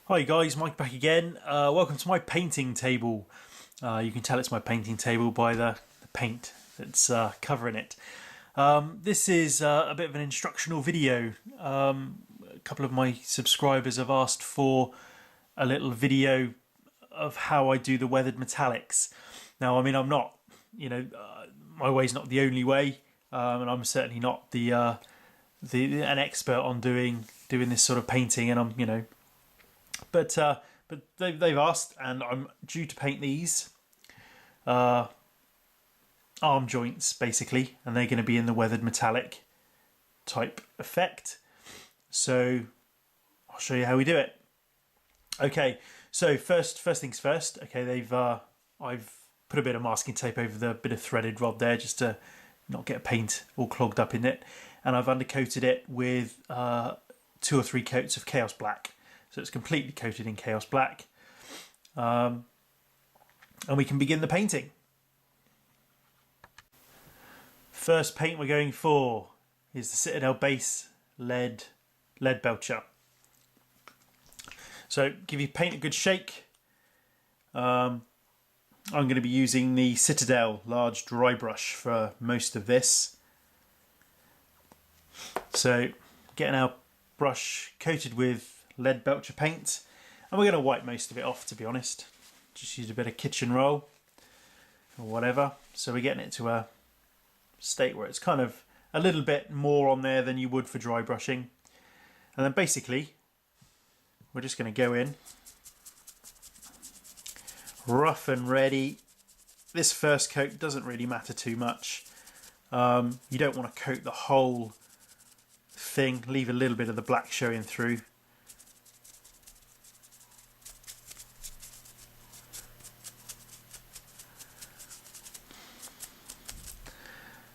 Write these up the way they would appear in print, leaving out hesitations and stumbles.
Hi guys, Mike back again. Welcome to my painting table. You can tell it's my painting table by the paint that's covering it. This is a bit of an instructional video. A couple of my subscribers have asked for a little video of how I do the weathered metallics. Now, I mean, I'm not, my way's not the only way, and I'm certainly not an expert on doing this sort of painting, and but they've asked, and I'm due to paint these arm joints basically, and they're going to be in the weathered metallic type effect. So I'll show you how we do it. Okay, so first things first. Okay, I've put a bit of masking tape over the bit of threaded rod there just to not get paint all clogged up in it, and I've undercoated it with 2 or 3 coats of Chaos Black. So it's completely coated in Chaos Black. And we can begin the painting. First paint we're going for is the Citadel Base Lead Belcher. So give your paint a good shake. I'm going to be using the Citadel large dry brush for most of this. So getting our brush coated with lead belcher paint, and we're going to wipe most of it off, to be honest. Just use a bit of kitchen roll or whatever. So we're getting it to a state where it's kind of a little bit more on there than you would for dry brushing. And then basically we're just going to go in rough and ready. This first coat doesn't really matter too much. You don't want to coat the whole thing, leave a little bit of the black showing through.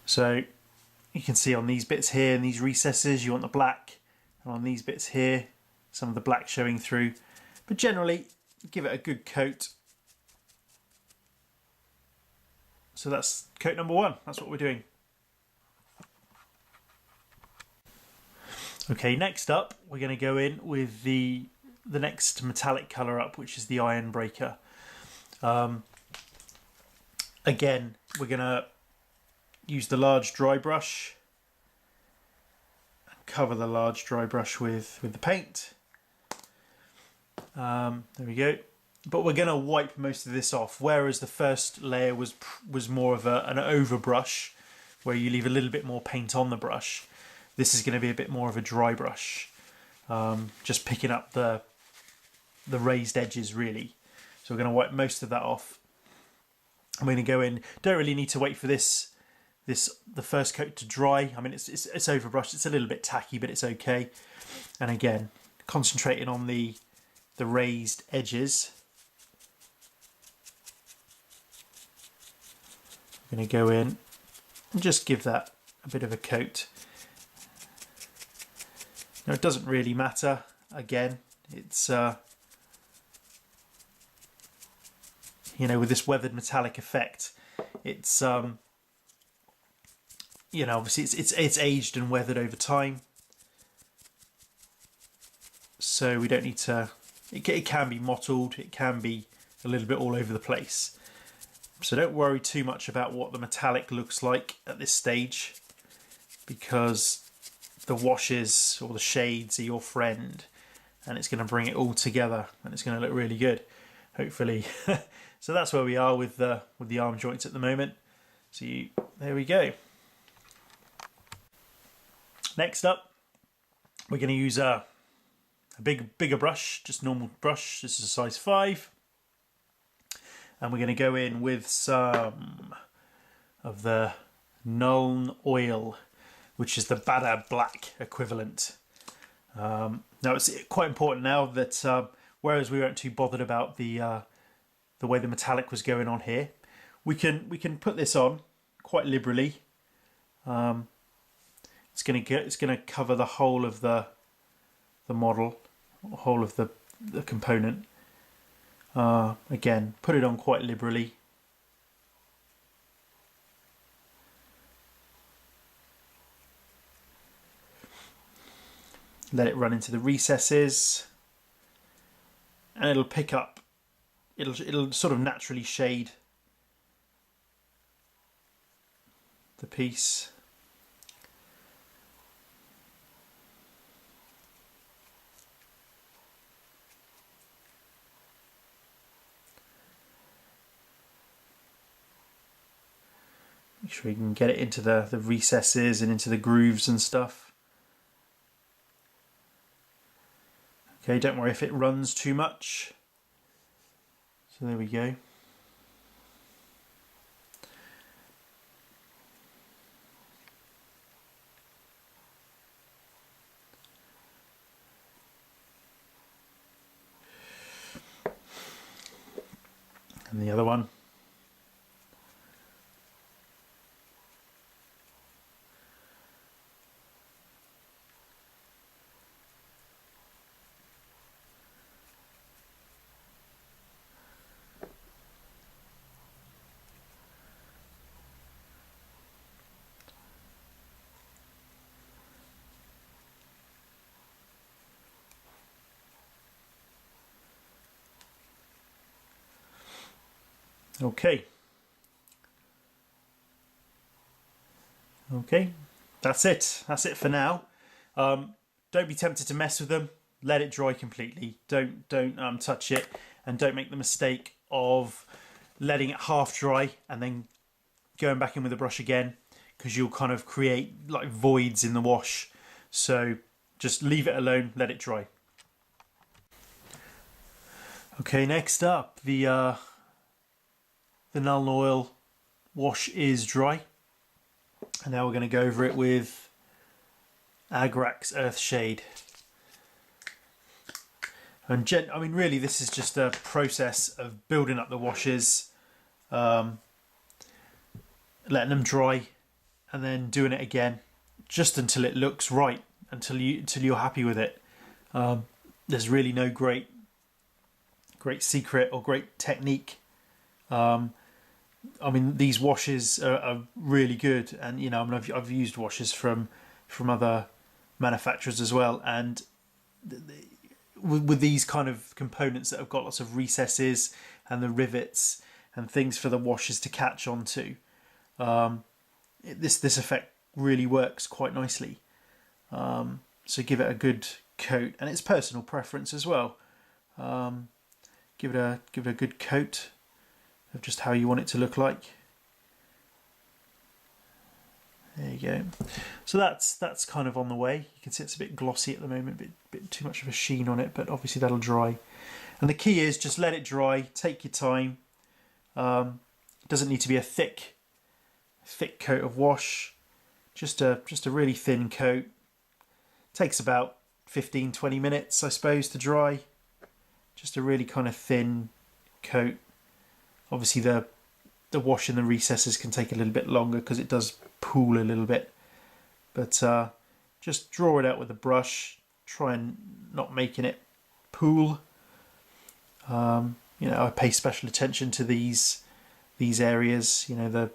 So you can see on these bits here, in these recesses, you want the black, and on these bits here, some of the black showing through. But generally, give it a good coat. So that's coat number 1. That's what we're doing. Okay, next up, we're going to go in with the next metallic colour up, which is the Ironbreaker. Again, we're going to use the large dry brush and cover the large dry brush with the paint. There we go. But we're going to wipe most of this off, whereas the first layer was more of an overbrush, where you leave a little bit more paint on the brush. This is going to be a bit more of a dry brush, just picking up the raised edges really. So we're going to wipe most of that off. I'm going to go in. Don't really need to wait for the first coat to dry. I mean, it's overbrushed. It's a little bit tacky, but it's okay. And again, concentrating on the raised edges. I'm going to go in and just give that a bit of a coat. Now, it doesn't really matter. Again, it's with this weathered metallic effect, it's obviously it's aged and weathered over time, so we don't need to. It can be mottled. It can be a little bit all over the place. So don't worry too much about what the metallic looks like at this stage, because the washes or the shades are your friend, and it's going to bring it all together, and it's going to look really good, hopefully. So that's where we are with the arm joints at the moment. So there we go. Next up, we're going to use a bigger brush, just normal brush. This is a size 5. And we're going to go in with some of the Nuln Oil, which is the Badab Black equivalent. Now it's quite important now that whereas we weren't too bothered about the way the metallic was going on here, we can put this on quite liberally. It's going to cover the whole of the model, whole of the component. Again, put it on quite liberally. Let it run into the recesses. and it'll pick up, it'll sort of naturally shade the piece. Make sure you can get it into the recesses and into the grooves and stuff. Okay, don't worry if it runs too much. So there we go. And the other one. Okay. Okay, that's it. That's it for now. Don't be tempted to mess with them. Let it dry completely. Don't touch it, and don't make the mistake of letting it half dry and then going back in with the brush again, because you'll kind of create like voids in the wash. So just leave it alone, let it dry. Okay, next up, the Nuln Oil wash is dry, and now we're going to go over it with Agrax Earthshade. And I mean, really, this is just a process of building up the washes, letting them dry, and then doing it again, just until it looks right, until you're happy with it. There's really no great secret or great technique. I mean, these washes are really good, and you know, I mean, I've used washes from other manufacturers as well, and with these kind of components that have got lots of recesses and the rivets and things for the washes to catch onto, this effect really works quite nicely. So give it a good coat, and it's personal preference as well. Give it a good coat of just how you want it to look like. There you go. So that's kind of on the way. You can see it's a bit glossy at the moment, bit too much of a sheen on it, but obviously that'll dry. And the key is just let it dry, take your time. It doesn't need to be a thick coat of wash, just a really thin coat. Takes about 15-20 minutes, I suppose, to dry. Just a really kind of thin coat. Obviously the wash in the recesses can take a little bit longer because it does pool a little bit, but just draw it out with a brush. Try and not making it pool. You know, I pay special attention to these areas. You know,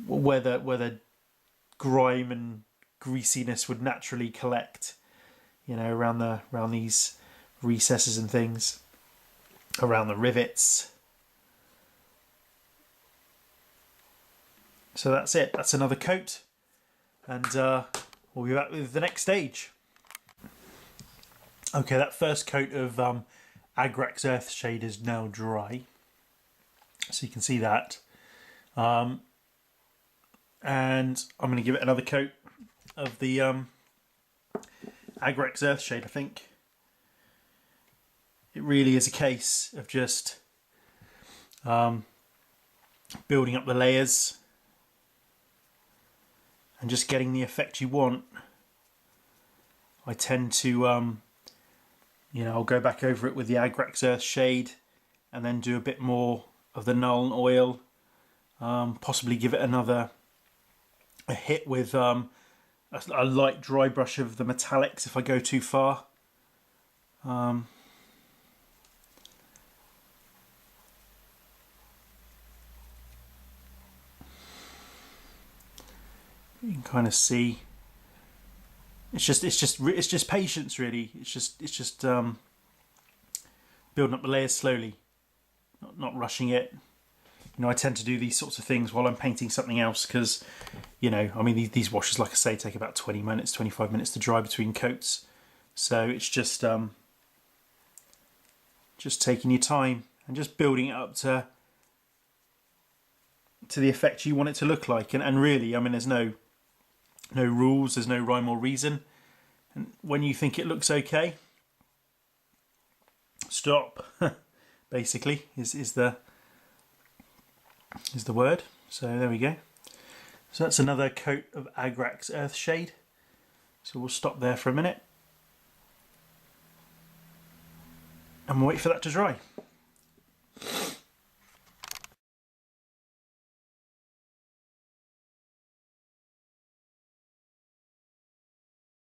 where the grime and greasiness would naturally collect. You know, around these recesses and things, around the rivets. So that's it. That's another coat, and we'll be back with the next stage. Okay, that first coat of Agrax Earthshade is now dry, so you can see that. And I'm going to give it another coat of the Agrax Earthshade. I think it really is a case of just building up the layers and just getting the effect you want. I tend to, you know, I'll go back over it with the Agrax Earthshade and then do a bit more of the Nuln Oil. Possibly give it a hit with a light dry brush of the metallics if I go too far. You can kind of see. It's just patience, really. It's just building up the layers slowly, not rushing it. You know, I tend to do these sorts of things while I'm painting something else because, you know, I mean, these washes, like I say, take about 20 minutes, 25 minutes to dry between coats. So it's just taking your time and just building it up to the effect you want it to look like. And really, I mean, there's no rules, there's no rhyme or reason. And when you think it looks okay, stop. Basically, is the word. So there we go. So that's another coat of Agrax Earthshade. So we'll stop there for a minute and we'll wait for that to dry.